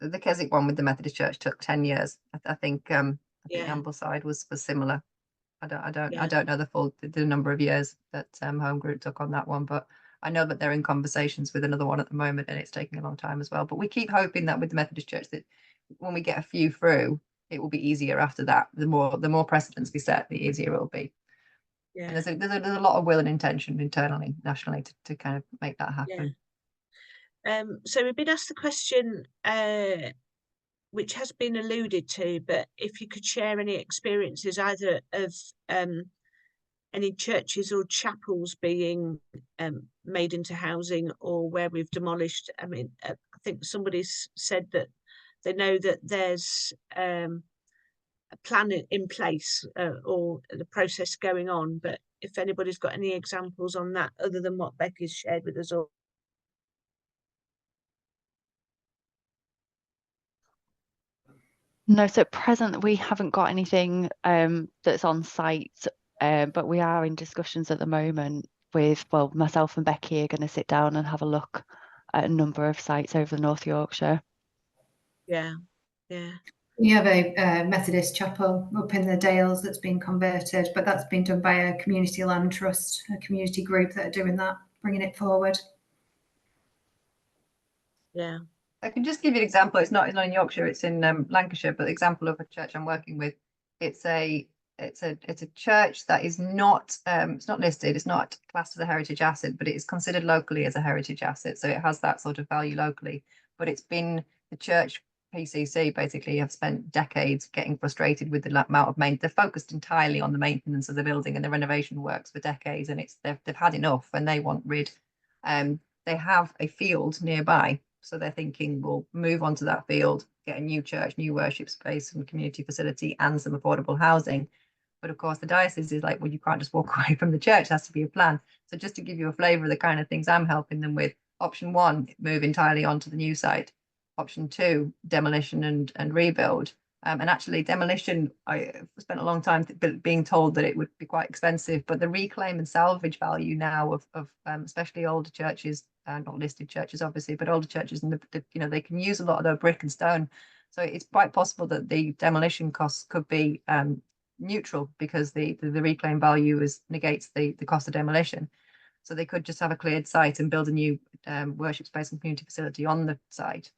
The Keswick one with the Methodist Church took 10 years. I think Ambleside was similar. I don't know the number of years that Home Group took on that one, but I know that they're in conversations with another one at the moment, and it's taking a long time as well. But we keep hoping that with the Methodist Church, that when we get a few through, it will be easier after that. The more precedents we set, the easier it will be. And there's a lot of will and intention internally, nationally, to kind of make that happen. So we've been asked the question, which has been alluded to, but if you could share any experiences either of any churches or chapels being made into housing, or where we've demolished. I mean, I think somebody's said that they know that there's a plan in place or the process going on, but if anybody's got any examples on that other than what Beki's shared with us all. No, so at present we haven't got anything that's on site, but we are in discussions at the moment with, myself and Beki are going to sit down and have a look at a number of sites over North Yorkshire. We have a Methodist chapel up in the Dales that's been converted, but that's been done by a community land trust, a community group that are doing that, bringing it forward. I can just give you an example. It's not in Yorkshire, it's in Lancashire, but the example of a church I'm working with, it's a church that is not it's not listed, it's not classed as a heritage asset, but it is considered locally as a heritage asset. So it has that sort of value locally. But it's been the church PCC basically have spent decades getting frustrated with the amount of maintenance. They're focused entirely on the maintenance of the building and the renovation works for decades, and they've had enough and they want rid. They have a field nearby. So they're thinking we'll move onto that field, get a new church, new worship space and community facility and some affordable housing. But of course, the diocese is like, well, you can't just walk away from the church. It has to be a plan. So just to give you a flavour of the kind of things I'm helping them with, option 1, move entirely onto the new site. Option 2, demolition and rebuild. And actually demolition, I spent a long time being told that it would be quite expensive, but the reclaim and salvage value now of especially older churches, not listed churches obviously, but older churches, and they can use a lot of their brick and stone. So it's quite possible that the demolition costs could be neutral because the reclaim value negates the cost of demolition. So they could just have a cleared site and build a new worship space and community facility on the site.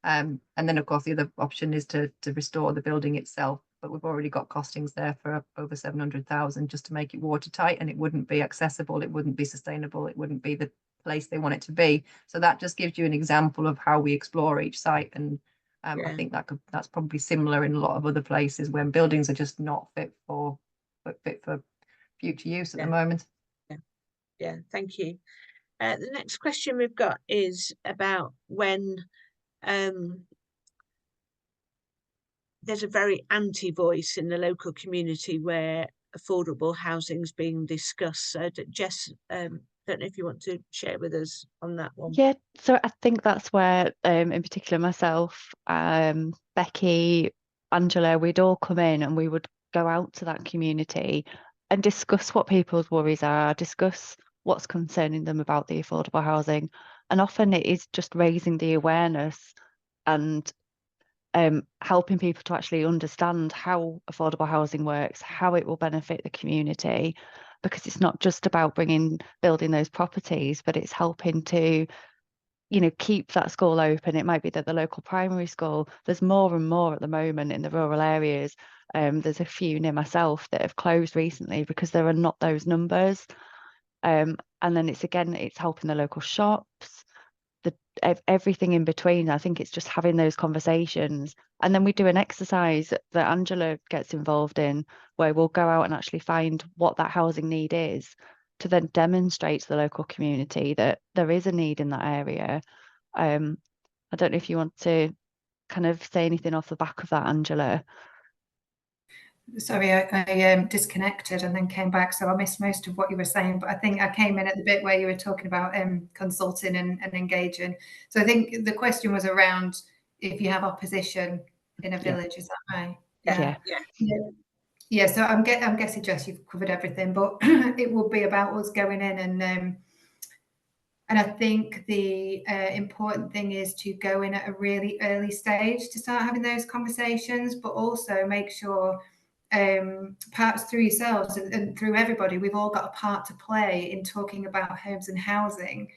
And then of course the other option is to restore the building itself, but we've already got costings there for over 700,000 just to make it watertight, and it wouldn't be accessible, it wouldn't be sustainable, it wouldn't be the place they want it to be. So that just gives you an example of how we explore each site, and I think that's probably similar in a lot of other places when buildings are just not fit for future use at the moment. Yeah, thank you. The next question we've got is about when there's a very anti-voice in the local community where affordable housing is being discussed. So Jess, don't know if you want to share with us on that one. Yeah, so I think that's where in particular myself, Beki, Angela, we'd all come in and we would go out to that community and discuss what people's worries are, discuss what's concerning them about the affordable housing. And often it is just raising the awareness and helping people to actually understand how affordable housing works, how it will benefit the community, because it's not just about building those properties, but it's helping to, keep that school open. It might be that the local primary school, there's more and more at the moment in the rural areas. There's a few near myself that have closed recently because there are not those numbers. And then it's helping the local shops, everything in between. I think it's just having those conversations. And then we do an exercise that Angela gets involved in where we'll go out and actually find what that housing need is to then demonstrate to the local community that there is a need in that area. I don't know if you want to kind of say anything off the back of that, Angela. Sorry, I disconnected and then came back, so I missed most of what you were saying, but I think I came in at the bit where you were talking about consulting and engaging. So I think the question was around if you have opposition in a village, is that right? Yeah. So I'm guessing, Jess, you've covered everything, but it will be about us going in and I think the important thing is to go in at a really early stage to start having those conversations, but also make sure perhaps through yourselves and through everybody, we've all got a part to play in talking about homes and housing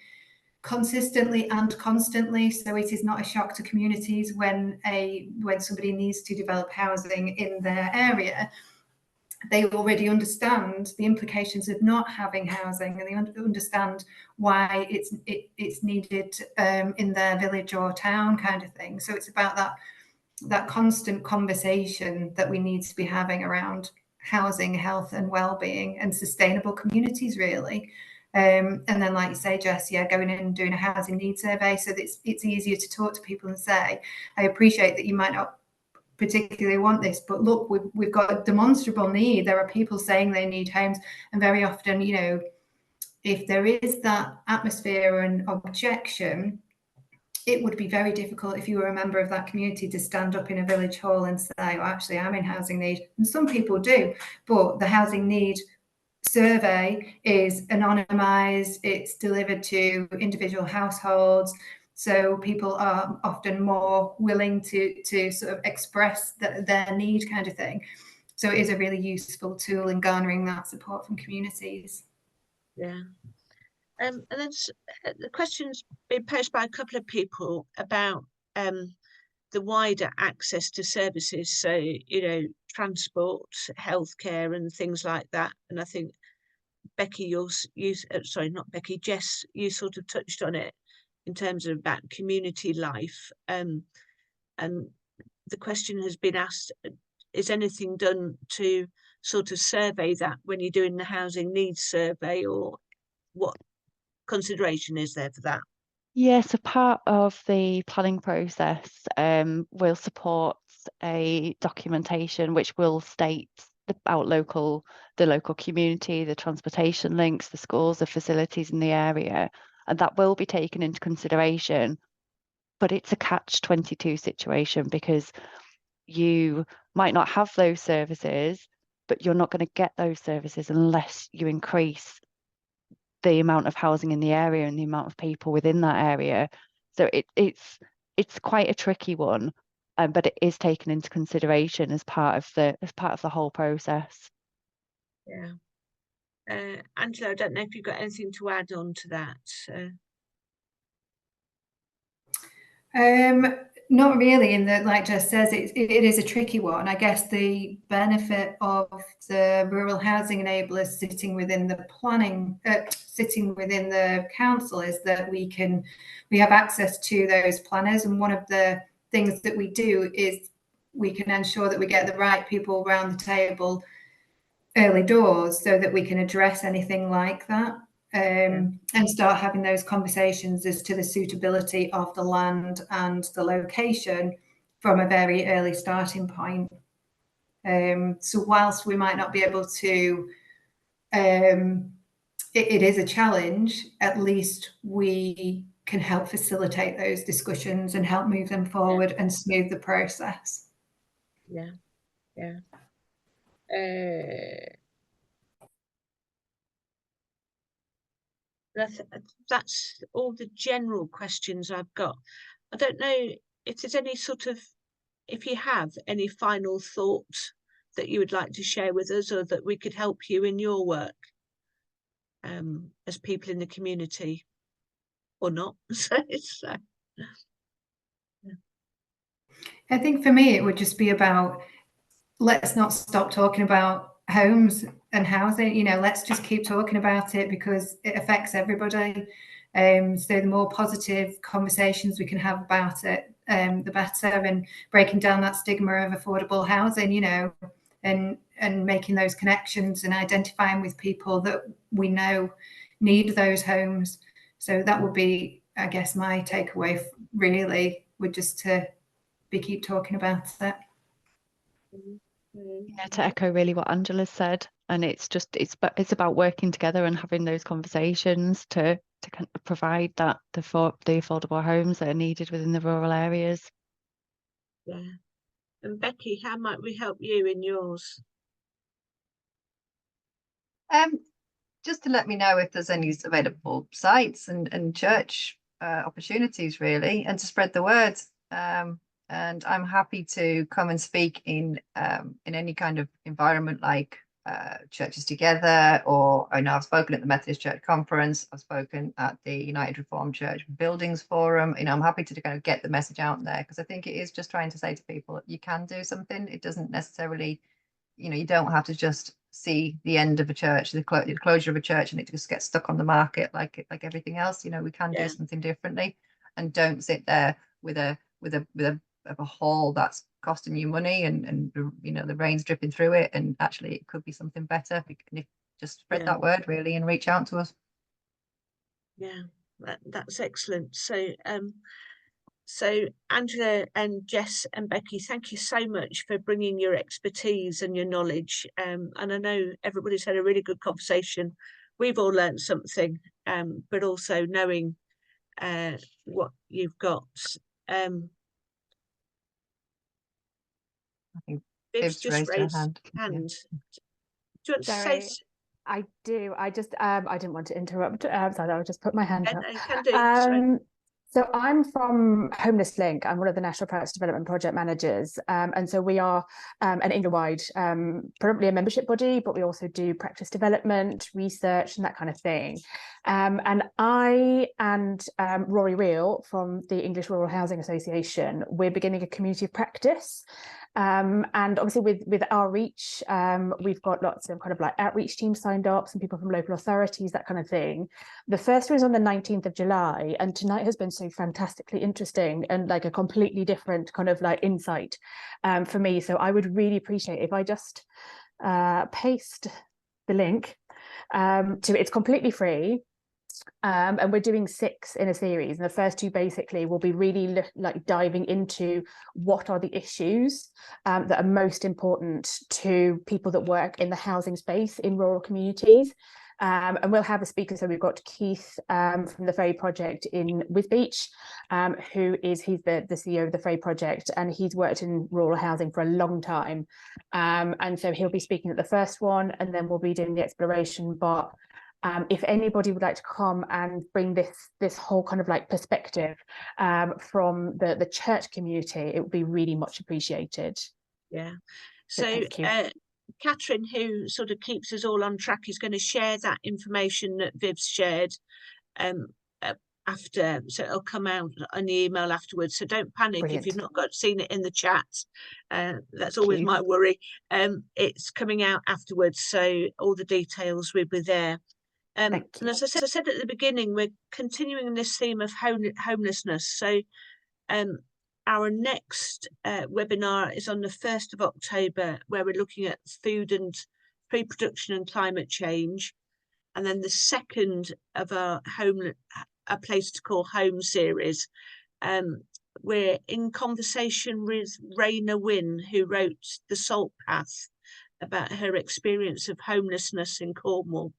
consistently and constantly, so it is not a shock to communities when somebody needs to develop housing in their area. They already understand the implications of not having housing, and they understand why it's needed in their village or town, kind of thing. So it's about that constant conversation that we need to be having around housing, health and well-being and sustainable communities, really. And then, like you say, Jess, going in and doing a housing needs survey so that it's easier to talk to people and say, I appreciate that you might not particularly want this, but look, we've got a demonstrable need. There are people saying they need homes, and very often, if there is that atmosphere and objection, it would be very difficult if you were a member of that community to stand up in a village hall and say, well, actually, I'm in housing need. And some people do, but the housing need survey is anonymised, it's delivered to individual households. So people are often more willing to sort of express their need, kind of thing. So it is a really useful tool in garnering that support from communities. Yeah. And then the question's been posed by a couple of people about the wider access to services, so you know, transport, healthcare, and things like that. And I think Beki, sorry, not Beki, Jess, you sort of touched on it in terms of about community life. And the question has been asked: is anything done to sort of survey that when you're doing the housing needs survey, or what consideration is there for that? Yeah, so part of the planning process will support a documentation which will state about the local community, the transportation links, the schools, the facilities in the area, and that will be taken into consideration. But it's a catch-22 situation, because you might not have those services, but you're not going to get those services unless you increase the amount of housing in the area and the amount of people within that area. So it's quite a tricky one, but it is taken into consideration as part of the whole process. Yeah. Angela, I don't know if you've got anything to add on to that. Not really, in that, like Jess says, it is a tricky one. I guess the benefit of the rural housing enablers sitting within the planning, sitting within the council, is that we have access to those planners, and one of the things that we do is we can ensure that we get the right people around the table early doors, so that we can address anything like that. And start having those conversations as to the suitability of the land and the location from a very early starting point. So whilst we might not be able to, it is a challenge, at least we can help facilitate those discussions and help move them forward and smooth the process. Yeah. That's all the general questions I've got. I don't know if there's any sort of, if you have any final thoughts that you would like to share with us, or that we could help you in your work as people in the community, or not. I think for me, it would just be about, let's not stop talking about homes and housing. You know, let's just keep talking about it, because it affects everybody. So the more positive conversations we can have about it, the better, and breaking down that stigma of affordable housing, you know, and making those connections and identifying with people that we know need those homes. So that would be, I guess, my takeaway really, would just to keep talking about it. Yeah, to echo really what Angela said, and it's about working together and having those conversations to kind of provide the affordable homes that are needed within the rural areas. Yeah. And Beki, how might we help you in yours? Just to let me know if there's any available sites and church opportunities, really, and to spread the word. And I'm happy to come and speak in any kind of environment, like churches together, or I know I've spoken at the Methodist Church Conference, I've spoken at the United Reformed Church Buildings Forum. You know, I'm happy to kind of get the message out there, because I think it is just trying to say to people that you can do something. It doesn't necessarily, you know, you don't have to just see the end of a church, the closure of a church, and it just gets stuck on the market like everything else. You know, we can do something differently, and don't sit there with a hall that's costing you money, and you know, the rain's dripping through it, and actually it could be something better. If just spread that word, really, and reach out to us. Yeah, that's excellent. So Angela and Jess and Beki, thank you so much for bringing your expertise and your knowledge. And I know everybody's had a really good conversation. We've all learned something, but also knowing what you've got. I think Viv's just raised her hand. hand. Yeah. Do you want to Sorry, say? I do. I just I didn't want to interrupt, so I'll just put my hand up. You can do. So I'm from Homeless Link. I'm one of the National Practice Development Project Managers. And so we are an England-wide, probably a membership body, but we also do practice development, research and that kind of thing. And I and Rory Reel from the English Rural Housing Association, we're beginning a community of practice. And obviously with our reach, we've got lots of kind of like outreach teams signed up, some people from local authorities, that kind of thing. The first one is on the 19th of July, and tonight has been so fantastically interesting and like a completely different kind of like insight for me. So I would really appreciate if I just paste the link to it's completely free. And we're doing 6 in a series, and the first 2 basically will be really like diving into what are the issues that are most important to people that work in the housing space in rural communities. And we'll have a speaker. So we've got Keith from the Ferry Project in Wisbech, he's the CEO of the Ferry Project, and he's worked in rural housing for a long time. And so he'll be speaking at the first one, and then we'll be doing the exploration. But if anybody would like to come and bring this whole kind of like perspective from the church community, it would be really much appreciated. Yeah. So So thank you. Catherine, who sort of keeps us all on track, is going to share that information that Viv's shared after, so it'll come out on the email afterwards. So don't panic if you've Brilliant. not seen it in the chat. That's always my worry. It's coming out afterwards, so all the details will be there. And as I said at the beginning, we're continuing this theme of homelessness. So our next webinar is on the 1st of October, where we're looking at food and pre-production and climate change. And then the second of our A Place to Call Home series, we're in conversation with Raina Wynne, who wrote The Salt Path, about her experience of homelessness in Cornwall.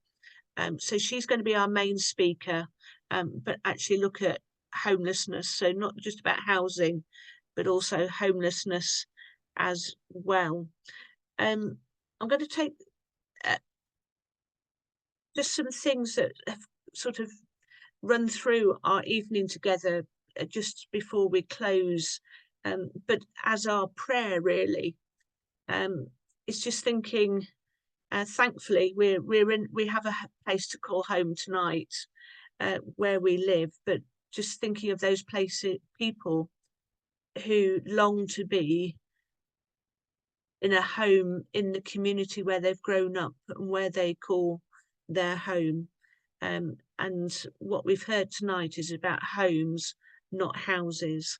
So she's going to be our main speaker, but actually look at homelessness. So not just about housing, but also homelessness as well. I'm going to take just some things that have sort of run through our evening together just before we close. But as our prayer, really, it's just thinking. Thankfully, we have a place to call home tonight, where we live. But just thinking of those people who long to be in a home in the community where they've grown up and where they call their home. And what we've heard tonight is about homes, not houses.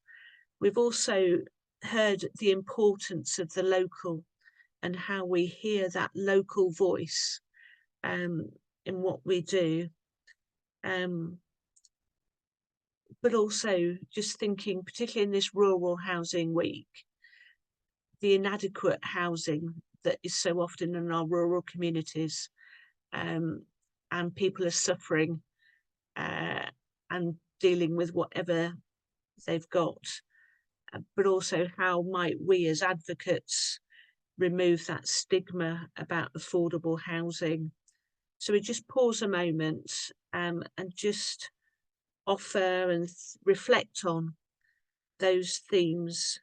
We've also heard the importance of the local and how we hear that local voice in what we do. But also just thinking, particularly in this rural housing week, the inadequate housing that is so often in our rural communities, and people are suffering and dealing with whatever they've got. But also how might we as advocates remove that stigma about affordable housing. So we just pause a moment and just offer and reflect on those themes.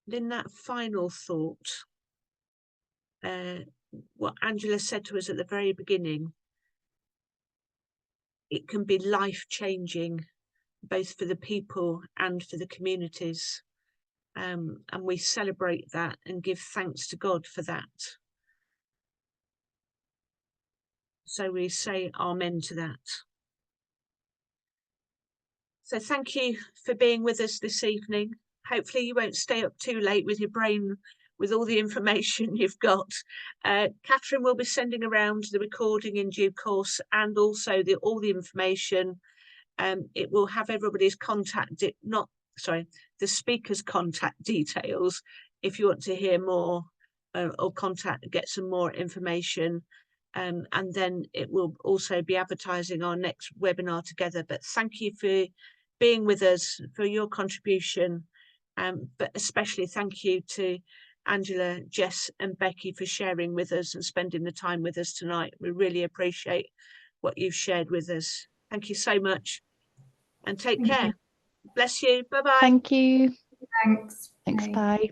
In that final thought, what Angela said to us at the very beginning, it can be life-changing, both for the people and for the communities. And we celebrate that and give thanks to God for that. So we say amen to that. So thank you for being with us this evening. Hopefully you won't stay up too late with your brain with all the information you've got. Catherine will be sending around the recording in due course, and also all the information. It will have everybody's the speaker's contact details if you want to hear more or get some more information. And then it will also be advertising our next webinar together. But thank you for being with us, for your contribution. But especially thank you to Angela, Jess and Beki for sharing with us and spending the time with us tonight. We really appreciate what you've shared with us. Thank you so much, and take care. Bless you. Bye-bye. Thank you. Thanks. Thanks. Bye. Bye.